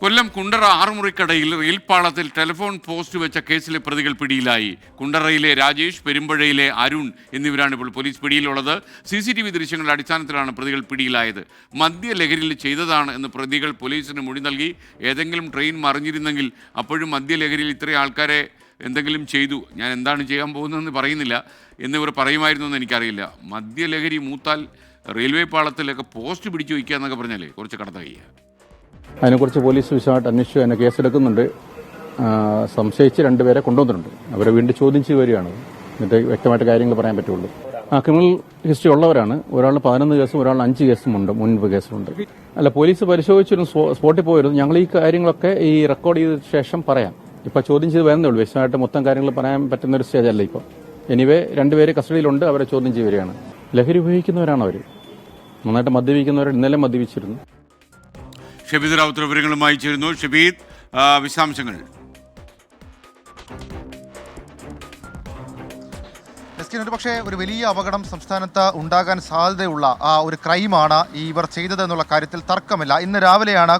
Kollam Kundara ആറുമുറിക്കടയിൽ റെയിൽപാളത്തിൽ telephone post വെച്ച കേസിലെ പ്രതികൾ പിടിയിലായി. കുണ്ടറയിലെ രാജേഷ്, പെരുമ്പഴയിലെ അരുൺ എന്നിവരാണ് ഇപ്പോൾ പോലീസ് പിടിയിലുള്ളത്. CCTV ദൃശ്യങ്ങളുടെ അടിസ്ഥാനത്തിലാണ് പ്രതികൾ പിടിയിലായത്. മദ്യലഹരിയിൽ ചെയ്തതാണ് എന്ന് പ്രതികൾ പോലീസിന് മൊഴി നൽകി. ഏതെങ്കിലും ട്രെയിൻ മറിഞ്ഞിരുന്നെങ്കിൽ അപ്പോഴും മദ്യലഹരിയിൽ ഇത്രയും ആൾക്കാരെ എന്തെങ്കിലും ചെയ്തു, ഞാൻ എന്താണ് ചെയ്യാൻ പോകുന്നതെന്ന് പറയുന്നില്ല എന്നിവർ പറയുമായിരുന്നു എന്ന് എനിക്കറിയില്ല. മദ്യലഹരി മൂത്താൽ റെയിൽവേ പാളത്തിലൊക്കെ പോസ്റ്റ് പിടിച്ചു വയ്ക്കുക എന്നൊക്കെ പറഞ്ഞാലേ കുറച്ച് കടത്ത കഴിയുക. അതിനെക്കുറിച്ച് പോലീസ് വിശദമായിട്ട് അന്വേഷിച്ചു അതിനെ കേസെടുക്കുന്നുണ്ട്. സംശയിച്ച് രണ്ടുപേരെ കൊണ്ടുവന്നിട്ടുണ്ട്. അവരെ വീണ്ടും ചോദ്യം ചെയ്ത് വരികയാണ്. എന്നിട്ട് വ്യക്തമായിട്ട് കാര്യങ്ങൾ പറയാൻ പറ്റുള്ളൂ. ക്രിമിനൽ ഹിസ്റ്ററി ഉള്ളവരാണ്. ഒരാൾ 11 കേസും ഒരാൾ 5 കേസും ഉണ്ട്, മുൻപ് കേസുണ്ട്. അല്ല, പോലീസ് പരിശോധിച്ചിരുന്നു, സ്പോട്ടിൽ പോയിരുന്നു. ഞങ്ങൾ ഈ കാര്യങ്ങളൊക്കെ ഈ റെക്കോർഡ് ചെയ്ത ശേഷം പറയാം. ഇപ്പൊ ചോദ്യം ചെയ്ത് വരുന്നേ ഉള്ളൂ. വിശദമായിട്ട് മൊത്തം കാര്യങ്ങൾ പറയാൻ പറ്റുന്ന ഒരു സ്റ്റേജ് അല്ല ഇപ്പോൾ. എനിവേ രണ്ടുപേര് കസ്റ്റഡിയിലുണ്ട്. അവരെ ചോദ്യം ചെയ്ത് വരികയാണ്. ലഹരി ഉപയോഗിക്കുന്നവരാണ് അവർ. നന്നായിട്ട് മദ്യപിക്കുന്നവർ. ഇന്നലെ മദ്യപിച്ചിരുന്നു. ഷബീദ് റാവുത്തർ വിവരങ്ങളുമായി ചേരുന്നു. ഷബീദ്, വിശദാംശങ്ങൾ. പക്ഷേ ഒരു വലിയ അപകടം സംസ്ഥാനത്ത് ഉണ്ടാകാൻ സാധ്യതയുള്ള ഒരു ക്രൈമാണ് ഇവർ ചെയ്തതെന്നുള്ള കാര്യത്തിൽ തർക്കമില്ല. ഇന്ന് രാവിലെയാണ്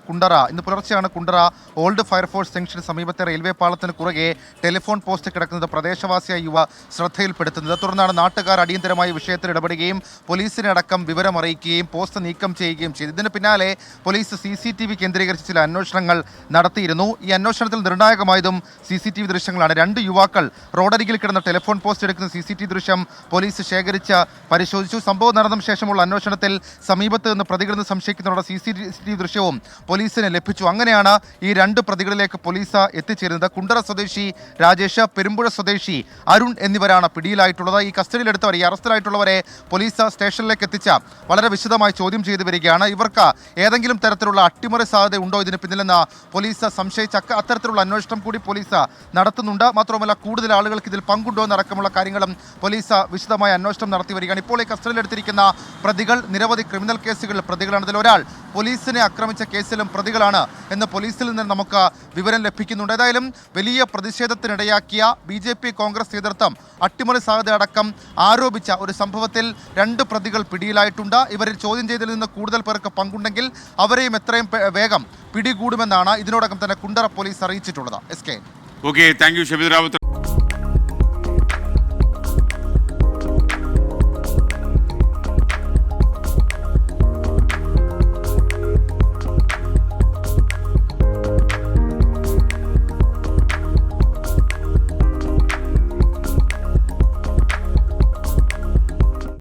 ഇന്ന് പുലർച്ചെയാണ് കുണ്ടറ ഓൾഡ് ഫയർഫോഴ്സ് ജംഗ്ഷന് സമീപത്തെ റെയിൽവേ പാളത്തിന് കുറുകെ ടെലിഫോൺ പോസ്റ്റ് കിടക്കുന്നത് പ്രദേശവാസിയായ യുവ ശ്രദ്ധയിൽപ്പെടുത്തുന്നത്. തുടർന്നാണ് നാട്ടുകാർ അടിയന്തരമായി വിഷയത്തിൽ ഇടപെടുകയും പോലീസിനെ അടക്കം വിവരം അറിയിക്കുകയും പോസ്റ്റ് നീക്കം ചെയ്യുകയും ചെയ്തു. ഇതിന് പിന്നാലെ പോലീസ് CCTV കേന്ദ്രീകരിച്ച് ചില അന്വേഷണങ്ങൾ നടത്തിയിരുന്നു. ഈ അന്വേഷണത്തിൽ നിർണായകമായതും CCTV ദൃശ്യങ്ങളാണ്. 2 യുവാക്കൾ റോഡരികിൽ കിടന്ന ടെലിഫോൺ പോസ്റ്റ് എടുക്കുന്ന CCTV ദൃശ്യം പോലീസ് ശേഖരിച്ച് പരിശോധിച്ചു. സംഭവം നടന്ന ശേഷമുള്ള അന്വേഷണത്തിൽ സമീപത്ത് നിന്ന് പ്രതികളെന്ന് സംശയിക്കുന്നവരുടെ CCTV ദൃശ്യവും പോലീസിന് ലഭിച്ചു. അങ്ങനെയാണ് ഈ 2 പ്രതികളിലേക്ക് പോലീസ് എത്തിച്ചേരുന്നത്. കുണ്ടറ സ്വദേശി രാജേഷ്, പെരുമ്പുഴ സ്വദേശി അരുൺ എന്നിവരാണ് പിടിയിലായിട്ടുള്ളത്. ഈ കസ്റ്റഡിയിലെടുത്തവർ, ഈ അറസ്റ്റിലായിട്ടുള്ളവരെ പോലീസ് സ്റ്റേഷനിലേക്ക് എത്തിച്ച വളരെ വിശദമായി ചോദ്യം ചെയ്തു വരികയാണ്. ഇവർക്ക് ഏതെങ്കിലും തരത്തിലുള്ള അട്ടിമറി സാധ്യത ഉണ്ടോ ഇതിന് പിന്നിലെന്ന് പോലീസ് സംശയിച്ച അത്തരത്തിലുള്ള അന്വേഷണം കൂടി പോലീസ് നടത്തുന്നുണ്ട്. മാത്രമല്ല, കൂടുതൽ ആളുകൾക്ക് ഇതിൽ പങ്കുണ്ടോ എന്നടക്കമുള്ള കാര്യങ്ങളും പോലീസ് വിശദമായ അന്വേഷണം നടത്തി വരികയാണ്. ഇപ്പോൾ ഈ കസ്റ്റഡിയിലെടുത്തിരിക്കുന്ന പ്രതികൾ നിരവധി ക്രിമിനൽ കേസുകളിൽ പ്രതികളാണ്. ഇതിലൊരാൾ പോലീസിനെ ആക്രമിച്ച കേസിലും പ്രതികളാണ് എന്ന് പോലീസിൽ നിന്ന് നമുക്ക് വിവരം ലഭിക്കുന്നുണ്ട്. ഏതായാലും വലിയ പ്രതിഷേധത്തിനിടയാക്കിയ BJP കോൺഗ്രസ് നേതൃത്വം അട്ടിമറി സാധ്യത അടക്കം ആരോപിച്ച ഒരു സംഭവത്തിൽ 2 പ്രതികൾ പിടിയിലായിട്ടുണ്ട്. ഇവരിൽ ചോദ്യം ചെയ്തതിൽ നിന്ന് കൂടുതൽ പേർക്ക് പങ്കുണ്ടെങ്കിൽ അവരെയും എത്രയും വേഗം പിടികൂടുമെന്നാണ് ഇതിനോടകം തന്നെ കുണ്ടറ പോലീസ് അറിയിച്ചിട്ടുള്ളത്. SK. Okay, thank you Shabeed Rawther.